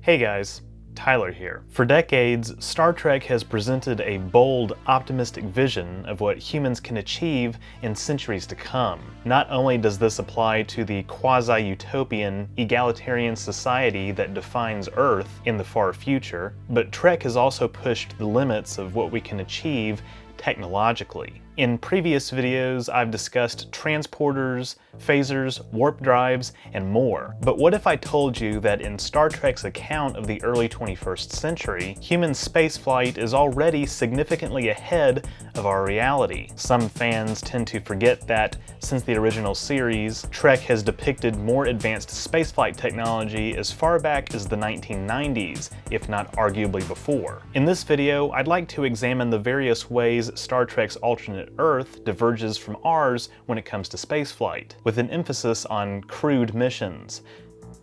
Hey guys, Tyler here. For decades, Star Trek has presented a bold, optimistic vision of what humans can achieve in centuries to come. Not only does this apply to the quasi-utopian, egalitarian society that defines Earth in the far future, but Trek has also pushed the limits of what we can achieve technologically. In previous videos, I've discussed transporters, phasers, warp drives, and more. But what if I told you that in Star Trek's account of the early 21st century, human spaceflight is already significantly ahead of our reality? Some fans tend to forget that since the original series, Trek has depicted more advanced spaceflight technology as far back as the 1990s, if not arguably before. In this video, I'd like to examine the various ways Star Trek's alternate Earth diverges from ours when it comes to spaceflight, with an emphasis on crewed missions.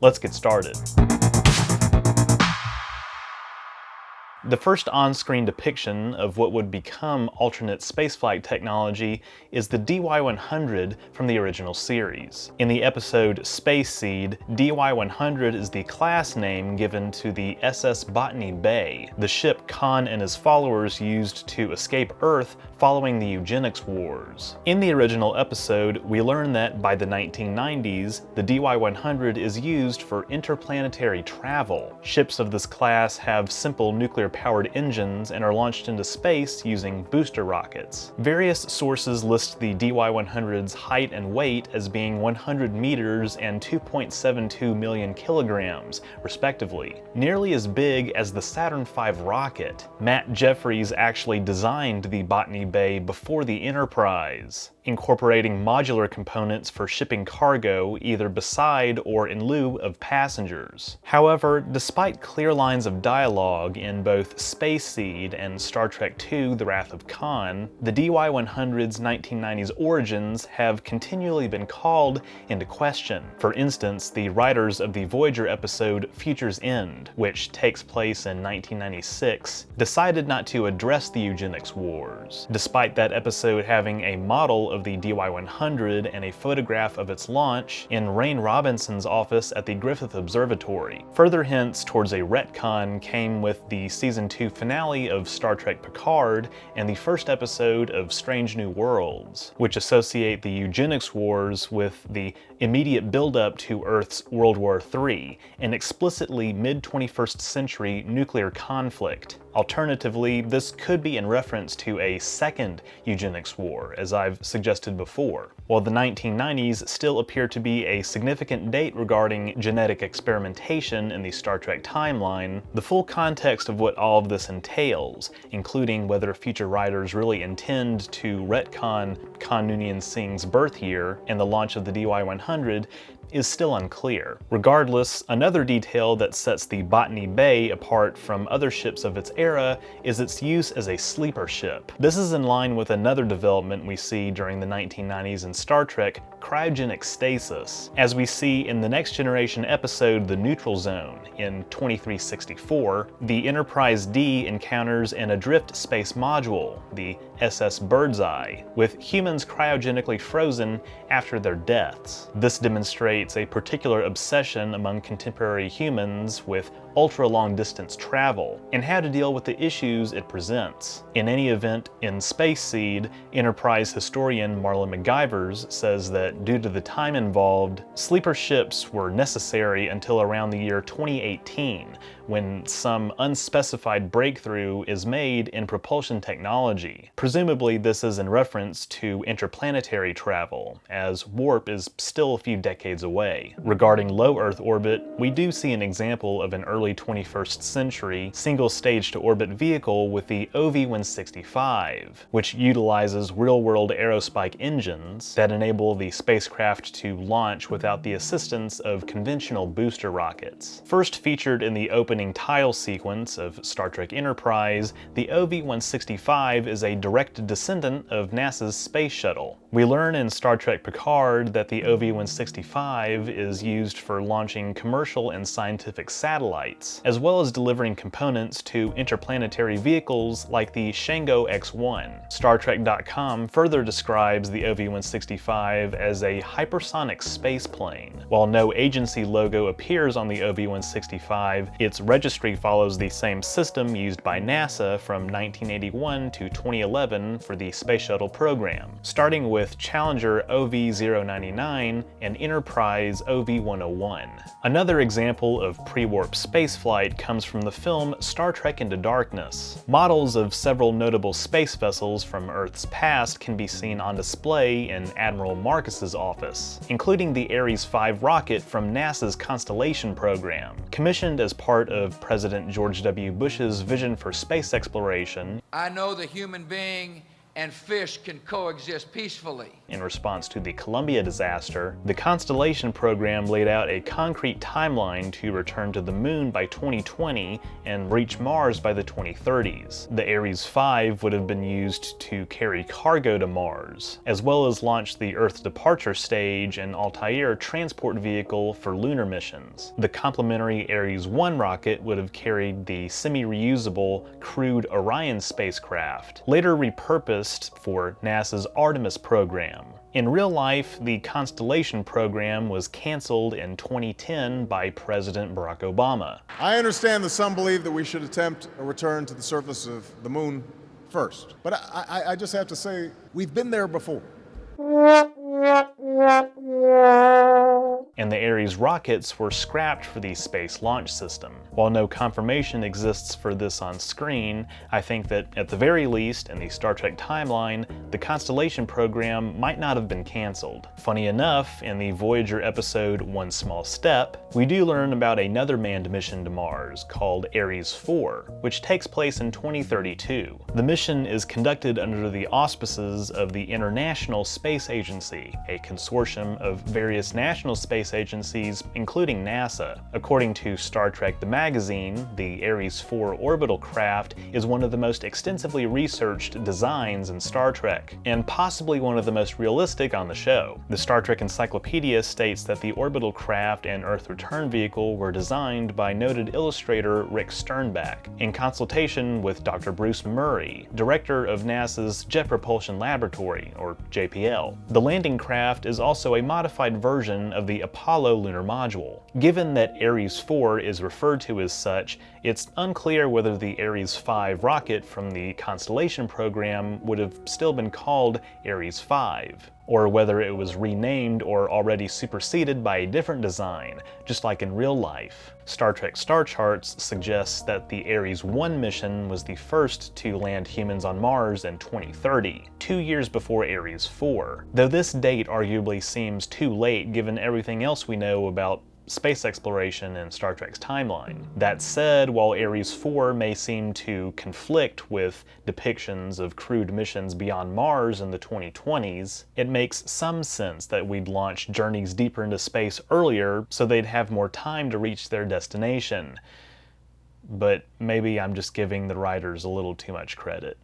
Let's get started. The first on-screen depiction of what would become alternate spaceflight technology is the DY-100 from the original series. In the episode Space Seed, DY-100 is the class name given to the SS Botany Bay, the ship Khan and his followers used to escape Earth following the eugenics wars. In the original episode, we learn that by the 1990s, the DY-100 is used for interplanetary travel. Ships of this class have simple nuclear-powered engines and are launched into space using booster rockets. Various sources list the DY-100's height and weight as being 100 meters and 2.72 million kilograms, respectively, nearly as big as the Saturn V rocket. Matt Jeffries actually designed the Botany Bay before the Enterprise, incorporating modular components for shipping cargo either beside or in lieu of passengers. However, despite clear lines of dialogue in both Space Seed and Star Trek II: The Wrath of Khan, the DY-100's 1990s origins have continually been called into question. For instance, the writers of the Voyager episode Future's End, which takes place in 1996, decided not to address the eugenics wars, despite that episode having a model of the DY-100 and a photograph of its launch in Rain Robinson's office at the Griffith Observatory. Further hints towards a retcon came with the Season 2 finale of Star Trek Picard and the first episode of Strange New Worlds, which associate the eugenics wars with the immediate buildup to Earth's World War III, an explicitly mid-21st century nuclear conflict. Alternatively, this could be in reference to a second eugenics war, as I've suggested before. While the 1990s still appear to be a significant date regarding genetic experimentation in the Star Trek timeline, the full context of what all of this entails, including whether future writers really intend to retcon Khan Noonien Singh's birth year and the launch of the DY-100, is still unclear. Regardless, another detail that sets the Botany Bay apart from other ships of its era is its use as a sleeper ship. This is in line with another development we see during the 1990s in Star Trek: cryogenic stasis. As we see in the Next Generation episode The Neutral Zone in 2364, the Enterprise D encounters an adrift space module, the SS Birdseye, with humans cryogenically frozen after their deaths. This demonstrates a particular obsession among contemporary humans with ultra-long distance travel, and how to deal with the issues it presents. In any event, in Space Seed, Enterprise historian Marla McGivers says that due to the time involved, sleeper ships were necessary until around the year 2018, when some unspecified breakthrough is made in propulsion technology. Presumably this is in reference to interplanetary travel, as warp is still a few decades away. Regarding low Earth orbit, we do see an example of an early 21st century single-stage-to-orbit vehicle with the OV-165, which utilizes real-world aerospike engines that enable the spacecraft to launch without the assistance of conventional booster rockets. First featured in the opening title sequence of Star Trek Enterprise, the OV-165 is a direct descendant of NASA's Space Shuttle. We learn in Star Trek Picard that the OV-165 5 is used for launching commercial and scientific satellites, as well as delivering components to interplanetary vehicles like the Shango X-1. StarTrek.com further describes the OV-165 as a hypersonic space plane. While no agency logo appears on the OV-165, its registry follows the same system used by NASA from 1981 to 2011 for the Space Shuttle program, starting with Challenger OV-099 and Enterprise OV-101. Another example of pre-warp spaceflight comes from the film Star Trek Into Darkness. Models of several notable space vessels from Earth's past can be seen on display in Admiral Marcus's office, including the Ares 5 rocket from NASA's Constellation Program. Commissioned as part of President George W. Bush's vision for space exploration, I know the human being and fish can coexist peacefully. In response to the Columbia disaster, the Constellation Program laid out a concrete timeline to return to the Moon by 2020 and reach Mars by the 2030s. The Ares 5 would have been used to carry cargo to Mars, as well as launch the Earth departure stage and Altair transport vehicle for lunar missions. The complementary Ares 1 rocket would have carried the semi-reusable crewed Orion spacecraft, later repurposed for NASA's Artemis program. In real life, the Constellation Program was canceled in 2010 by President Barack Obama. I understand that some believe that we should attempt a return to the surface of the Moon first. But I just have to say, we've been there before. And the Ares rockets were scrapped for the Space Launch System. While no confirmation exists for this on screen, I think that at the very least, in the Star Trek timeline, the Constellation Program might not have been canceled. Funny enough, in the Voyager episode One Small Step, we do learn about another manned mission to Mars called Ares 4, which takes place in 2032. The mission is conducted under the auspices of the International Space Agency, a consortium of various national space agencies, including NASA. According to Star Trek the magazine, the Ares 4 orbital craft is one of the most extensively researched designs in Star Trek, and possibly one of the most realistic on the show. The Star Trek Encyclopedia states that the orbital craft and Earth return vehicle were designed by noted illustrator Rick Sternbach, in consultation with Dr. Bruce Murray, director of NASA's Jet Propulsion Laboratory, or JPL. The landing craft is also a modified version of the Apollo lunar module. Given that Ares 4 is referred to as such, it's unclear whether the Ares 5 rocket from the Constellation Program would have still been called Ares 5, or whether it was renamed or already superseded by a different design, just like in real life. Star Trek Star Charts suggests that the Ares 1 mission was the first to land humans on Mars in 2030, 2 years before Ares 4, though this date arguably seems too late given everything else we know about space exploration in Star Trek's timeline. That said, while Ares 4 may seem to conflict with depictions of crewed missions beyond Mars in the 2020s, it makes some sense that we'd launch journeys deeper into space earlier so they'd have more time to reach their destination. But maybe I'm just giving the writers a little too much credit.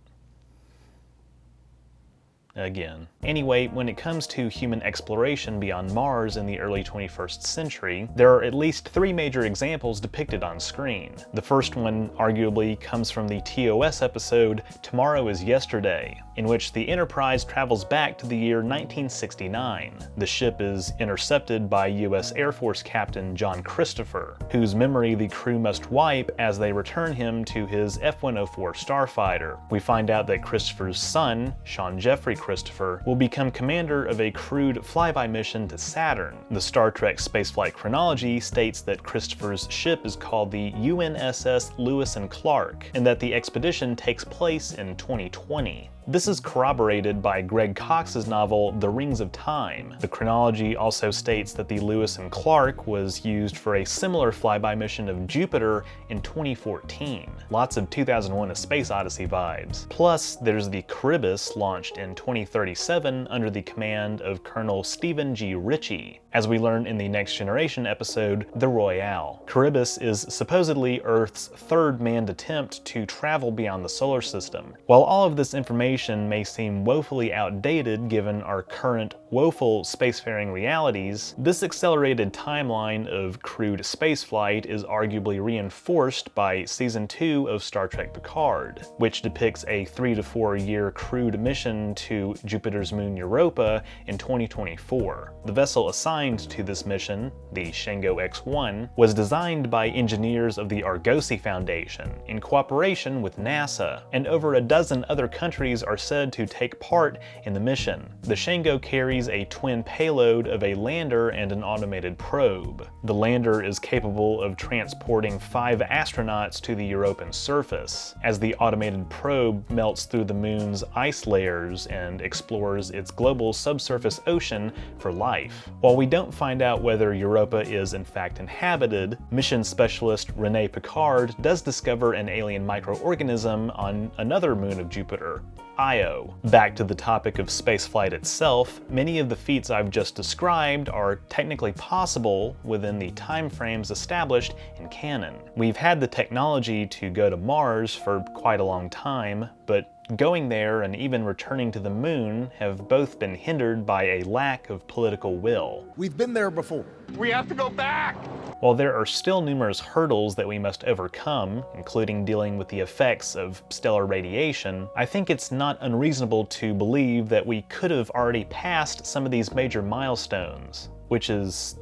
Again. Anyway, when it comes to human exploration beyond Mars in the early 21st century, there are at least 3 major examples depicted on screen. The first one, arguably, comes from the TOS episode Tomorrow is Yesterday, in which the Enterprise travels back to the year 1969. The ship is intercepted by US Air Force Captain John Christopher, whose memory the crew must wipe as they return him to his F-104 starfighter. We find out that Christopher's son, Sean Jeffrey Christopher, will become commander of a crewed flyby mission to Saturn. The Star Trek spaceflight chronology states that Christopher's ship is called the UNSS Lewis and Clark, and that the expedition takes place in 2020. This is corroborated by Greg Cox's novel The Rings of Time. The chronology also states that the Lewis and Clark was used for a similar flyby mission of Jupiter in 2014. Lots of 2001: A Space Odyssey vibes. Plus, there's the Charybdis, launched in 2037 under the command of Colonel Stephen G. Ritchie, as we learn in the Next Generation episode The Royale. Charybdis is supposedly Earth's 3rd manned attempt to travel beyond the solar system. While all of this information information may seem woefully outdated given our current woeful spacefaring realities, this accelerated timeline of crewed spaceflight is arguably reinforced by Season 2 of Star Trek Picard, which depicts a 3 to 4 year crewed mission to Jupiter's moon Europa in 2024. The vessel assigned to this mission, the Shango X-1, was designed by engineers of the Argosy Foundation in cooperation with NASA, and over a dozen other countries are said to take part in the mission. The Shango carries a twin payload of a lander and an automated probe. The lander is capable of transporting 5 astronauts to the Europan surface, as the automated probe melts through the moon's ice layers and explores its global subsurface ocean for life. While we don't find out whether Europa is in fact inhabited, mission specialist Rene Picard does discover an alien microorganism on another moon of Jupiter, Io. Back to the topic of spaceflight itself, many of the feats I've just described are technically possible within the time frames established in canon. We've had the technology to go to Mars for quite a long time, but going there and even returning to the moon have both been hindered by a lack of political will. We've been there before. We have to go back! While there are still numerous hurdles that we must overcome, including dealing with the effects of stellar radiation, I think it's not unreasonable to believe that we could have already passed some of these major milestones, which is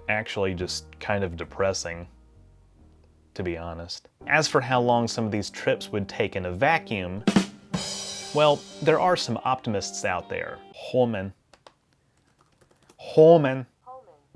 actually just kind of depressing, to be honest. As for how long some of these trips would take in a vacuum, well, there are some optimists out there. Holman.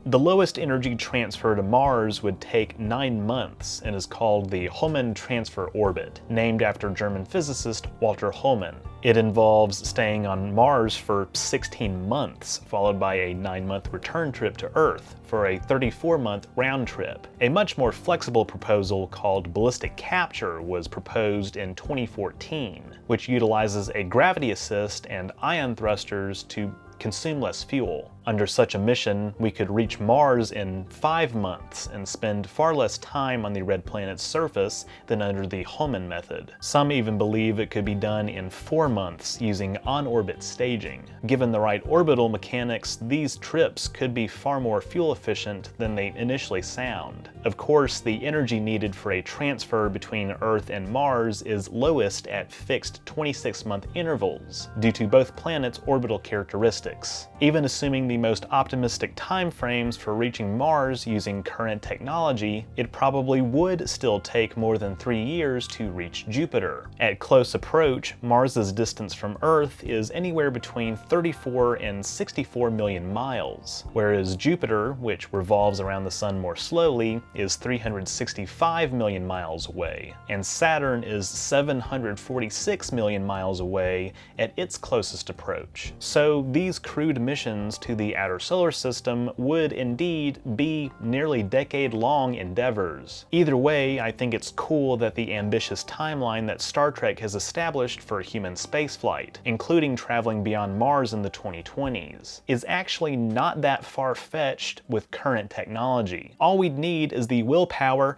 The lowest energy transfer to Mars would take 9 months and is called the Hohmann Transfer Orbit, named after German physicist Walter Hohmann. It involves staying on Mars for 16 months, followed by a 9-month return trip to Earth for a 34-month round trip. A much more flexible proposal called ballistic capture was proposed in 2014, which utilizes a gravity assist and ion thrusters to consume less fuel. Under such a mission, we could reach Mars in 5 months and spend far less time on the red planet's surface than under the Hohmann method. Some even believe it could be done in 4 months using on-orbit staging. Given the right orbital mechanics, these trips could be far more fuel efficient than they initially sound. Of course, the energy needed for a transfer between Earth and Mars is lowest at fixed 26-month intervals due to both planets' orbital characteristics. Even assuming the most optimistic timeframes for reaching Mars using current technology, it probably would still take more than 3 years to reach Jupiter. At close approach, Mars's distance from Earth is anywhere between 34 and 64 million miles, whereas Jupiter, which revolves around the Sun more slowly, is 365 million miles away, and Saturn is 746 million miles away at its closest approach. So these crewed missions to the outer solar system would indeed be nearly decade-long endeavors. Either way, I think it's cool that the ambitious timeline that Star Trek has established for human spaceflight, including traveling beyond Mars in the 2020s, is actually not that far-fetched with current technology. All we'd need is the willpower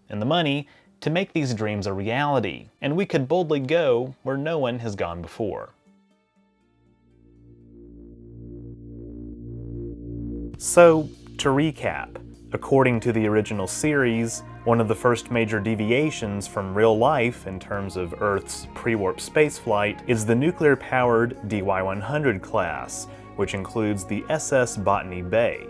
and the money to make these dreams a reality, and we could boldly go where no one has gone before. So, to recap, according to the original series, one of the first major deviations from real life in terms of Earth's pre-warp spaceflight is the nuclear-powered DY-100 class, which includes the SS Botany Bay.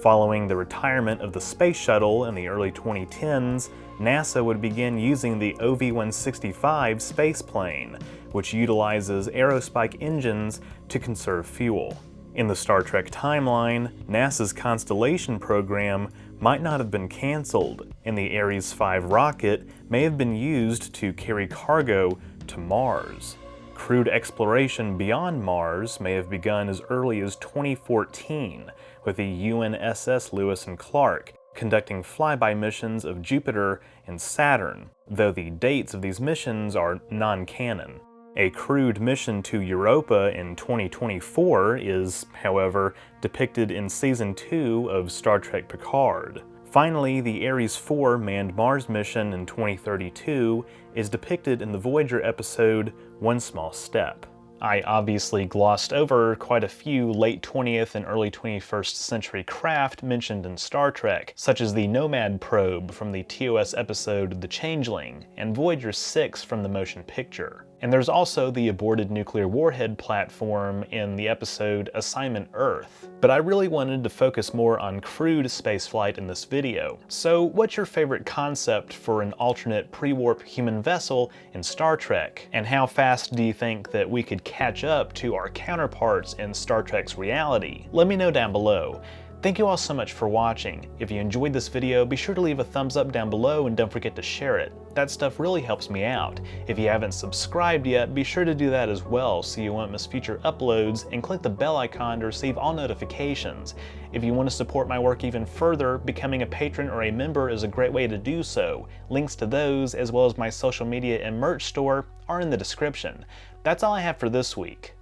Following the retirement of the space shuttle in the early 2010s, NASA would begin using the OV-165 spaceplane, which utilizes aerospike engines to conserve fuel. In the Star Trek timeline, NASA's Constellation Program might not have been canceled, and the Ares 5 rocket may have been used to carry cargo to Mars. Crewed exploration beyond Mars may have begun as early as 2014, with the UNSS Lewis and Clark conducting flyby missions of Jupiter and Saturn, though the dates of these missions are non-canon. A crewed mission to Europa in 2024 is, however, depicted in Season 2 of Star Trek Picard. Finally, the Ares 4 manned Mars mission in 2032 is depicted in the Voyager episode One Small Step. I obviously glossed over quite a few late 20th and early 21st century craft mentioned in Star Trek, such as the Nomad probe from the TOS episode The Changeling, and Voyager 6 from the motion picture. And there's also the aborted nuclear warhead platform in the episode Assignment Earth. But I really wanted to focus more on crewed spaceflight in this video. So what's your favorite concept for an alternate pre-warp human vessel in Star Trek? And how fast do you think that we could catch up to our counterparts in Star Trek's reality? Let me know down below. Thank you all so much for watching. If you enjoyed this video, be sure to leave a thumbs up down below and don't forget to share it. That stuff really helps me out. If you haven't subscribed yet, be sure to do that as well so you won't miss future uploads, and click the bell icon to receive all notifications. If you want to support my work even further, becoming a patron or a member is a great way to do so. Links to those, as well as my social media and merch store, are in the description. That's all I have for this week.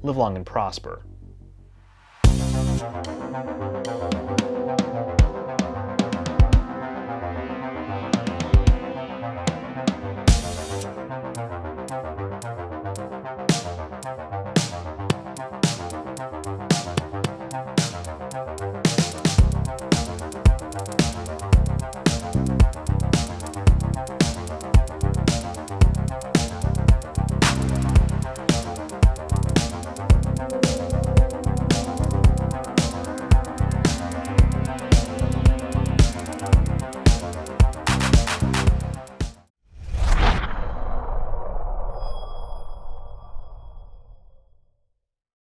Live long and prosper.